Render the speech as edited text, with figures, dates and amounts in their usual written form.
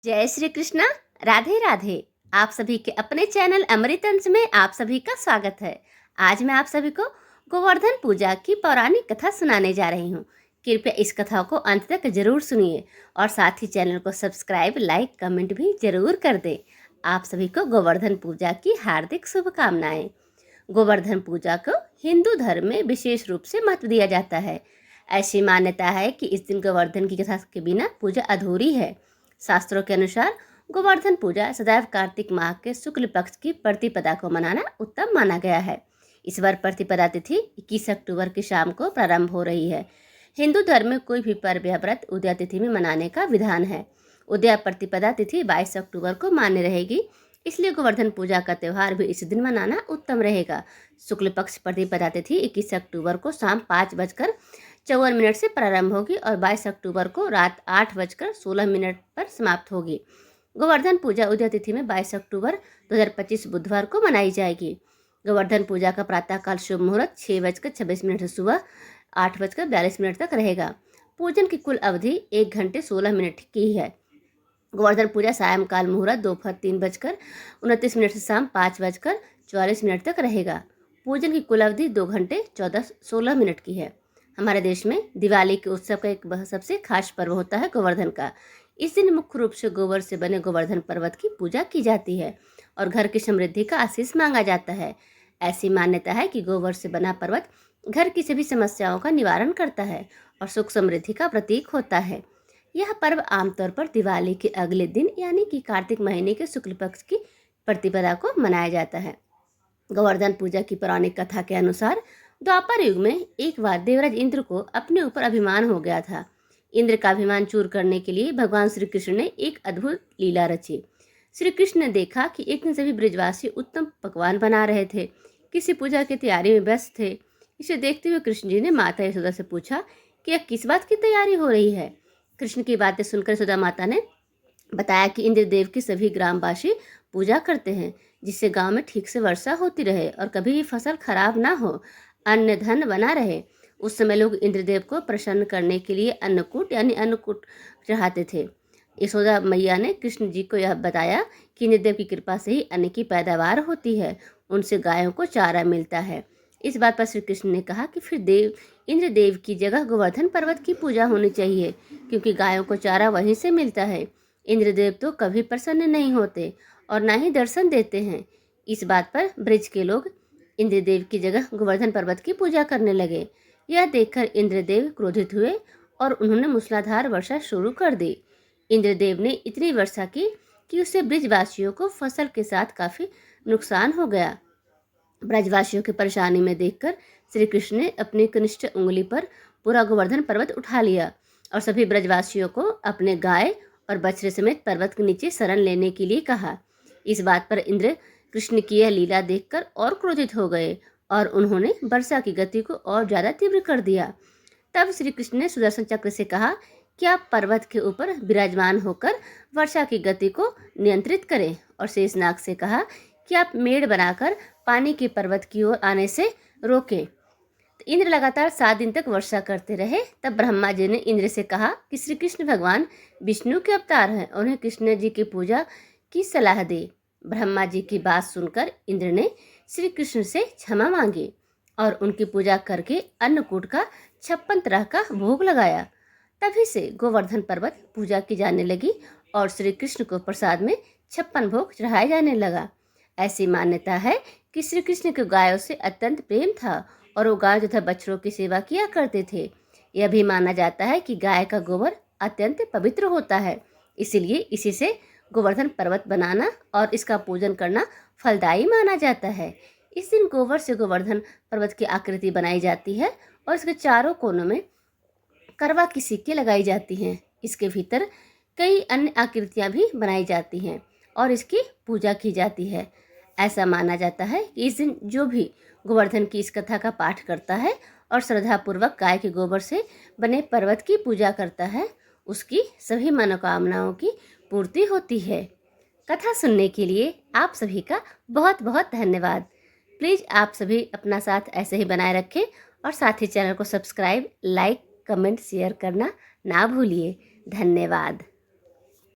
जय श्री कृष्णा। राधे राधे। आप सभी के अपने चैनल अमृत अंश में आप सभी का स्वागत है। आज मैं आप सभी को गोवर्धन पूजा की पौराणिक कथा सुनाने जा रही हूँ। कृपया इस कथा को अंत तक जरूर सुनिए और साथ ही चैनल को सब्सक्राइब, लाइक, कमेंट भी जरूर कर दें। आप सभी को गोवर्धन पूजा की हार्दिक शुभकामनाएं। गोवर्धन पूजा को हिंदू धर्म में विशेष रूप से महत्व दिया जाता है। ऐसी मान्यता है कि इस दिन गोवर्धन की कथा के बिना पूजा अधूरी है। शास्त्रों के अनुसार गोवर्धन पूजा सदैव कार्तिक माह के शुक्ल पक्ष की प्रतिपदा को मनाना उत्तम माना गया है। इस बार प्रतिपदा तिथि 21 अक्टूबर की शाम को प्रारंभ हो रही है। हिंदू धर्म में कोई भी पर्व या व्रत उदया तिथि में मनाने का विधान है। उदया प्रतिपदा तिथि 22 अक्टूबर को मान्य रहेगी, इसलिए गोवर्धन पूजा का त्यौहार भी इस दिन मनाना उत्तम रहेगा। शुक्ल पक्ष प्रतिपदा तिथि 21 अक्टूबर को शाम 5:54 से प्रारंभ होगी और 22 अक्टूबर को रात 8:16 पर समाप्त होगी। गोवर्धन पूजा उदया तिथि में 22 अक्टूबर 2025 बुधवार को मनाई जाएगी। गोवर्धन पूजा का प्रातःकाल शुभ मुहूर्त 6:26 से सुबह 8:42 तक रहेगा। पूजन की कुल अवधि 1 घंटे 16 मिनट की है। गोवर्धन पूजा सायंकाल मुहूर्त दोपहर 3:29 से शाम 5:44 तक रहेगा। पूजन की कुल अवधि 2 घंटे 16 मिनट की है। हमारे देश में दिवाली के उत्सव का एक सबसे खास पर्व होता है गोवर्धन का। इस दिन मुख्य रूप से गोबर से बने गोवर्धन पर्वत की पूजा की जाती है और घर की समृद्धि का आशीष मांगा जाता है। ऐसी मान्यता है कि गोबर से बना पर्वत घर की सभी समस्याओं का निवारण करता है और सुख समृद्धि का प्रतीक होता है। यह पर्व आमतौर पर दिवाली के अगले दिन यानी कि कार्तिक महीने के शुक्ल पक्ष की प्रतिपदा को मनाया जाता है। गोवर्धन पूजा की पौराणिक कथा के अनुसार द्वापर युग में एक बार देवराज इंद्र को अपने ऊपर अभिमान हो गया था। इंद्र का अभिमान चूर करने के लिए भगवान श्री कृष्ण ने एक अद्भुत लीला रची। श्री कृष्ण ने देखा कि एक दिन सभी ब्रजवासी उत्तम पकवान बना रहे थे, किसी पूजा की तैयारी में व्यस्त थे। इसे देखते हुए कृष्ण जी ने माता यशोदा से पूछा कि यह किस बात की तैयारी हो रही है। कृष्ण की बातें सुनकर यशोदा माता ने बताया कि इंद्रदेव की सभी ग्रामवासी पूजा करते हैं, जिससे गांव में ठीक से वर्षा होती रहे और कभी भी फसल खराब ना हो, अन्न धन बना रहे। उस समय लोग इंद्रदेव को प्रसन्न करने के लिए अन्नकूट यानी अन्नकूट चढ़ाते थे। यशोदा मैया ने कृष्ण जी को यह बताया कि इंद्रदेव की कृपा से ही अन्न की पैदावार होती है, उनसे गायों को चारा मिलता है। इस बात पर श्री कृष्ण ने कहा कि फिर इंद्रदेव की जगह गोवर्धन पर्वत की पूजा होनी चाहिए, क्योंकि गायों को चारा वहीं से मिलता है। इंद्रदेव तो कभी प्रसन्न नहीं होते और ना ही दर्शन देते हैं। इस बात पर ब्रज के लोग इंद्रदेव की जगह गोवर्धन पर्वत की पूजा करने लगे। यह देखकर इंद्रदेव क्रोधित हुए और उन्होंने मूसलाधार वर्षा शुरू कर दी। इंद्रदेव ने इतनी वर्षा की कि उससे ब्रजवासियों को फसल के साथ काफी नुकसान हो गया। ब्रजवासियों की परेशानी में देखकर श्री कृष्ण ने अपनी कनिष्ठ उंगली पर पूरा गोवर्धन पर्वत उठा लिया और सभी ब्रजवासियों को अपने गाय और बछड़े समेत पर्वत के नीचे शरण लेने के लिए कहा। इस बात पर इंद्र कृष्ण की यह लीला देखकर और क्रोधित हो गए और उन्होंने वर्षा की गति को और ज्यादा तीव्र कर दिया। तब श्री कृष्ण ने सुदर्शन चक्र से कहा कि आप पर्वत के ऊपर विराजमान होकर वर्षा की गति को नियंत्रित करें और शेषनाग से कहा कि आप मेड़ बनाकर पानी के पर्वत की ओर आने से रोकें। तो इंद्र लगातार 7 दिन तक वर्षा करते रहे। तब ब्रह्मा जी ने इंद्र से कहा कि श्री कृष्ण भगवान विष्णु के अवतार हैं, उन्हें कृष्ण जी की पूजा की सलाह दे। ब्रह्मा जी की बात सुनकर इंद्र ने श्री कृष्ण से क्षमा मांगी और उनकी पूजा करके अन्नकूट का 56 तरह का भोग लगाया। तभी से गोवर्धन पर्वत पूजा की जाने लगी और श्री कृष्ण को प्रसाद में 56 भोग चढ़ाए जाने लगा। ऐसी मान्यता है कि श्री कृष्ण को गायों से अत्यंत प्रेम था और वो गाय तथा बछड़ों की सेवा किया करते थे। यह भी माना जाता है कि गाय का गोबर अत्यंत पवित्र होता है, इसीलिए इसी से गोवर्धन पर्वत बनाना और इसका पूजन करना फलदायी माना जाता है। इस दिन गोबर से गोवर्धन पर्वत की आकृति बनाई जाती है और इसके चारों कोनों में करवा की सिक्के लगाई जाती हैं। इसके भीतर कई अन्य आकृतियां भी बनाई जाती हैं और इसकी पूजा की जाती है। ऐसा माना जाता है कि इस दिन जो भी गोवर्धन की इस कथा का पाठ करता है और श्रद्धापूर्वक गाय के गोबर से बने पर्वत की पूजा करता है, उसकी सभी मनोकामनाओं की पूर्ति होती है। कथा सुनने के लिए आप सभी का बहुत बहुत धन्यवाद। प्लीज़ आप सभी अपना साथ ऐसे ही बनाए रखें और साथ ही चैनल को सब्सक्राइब, लाइक, कमेंट, शेयर करना ना भूलिए। धन्यवाद।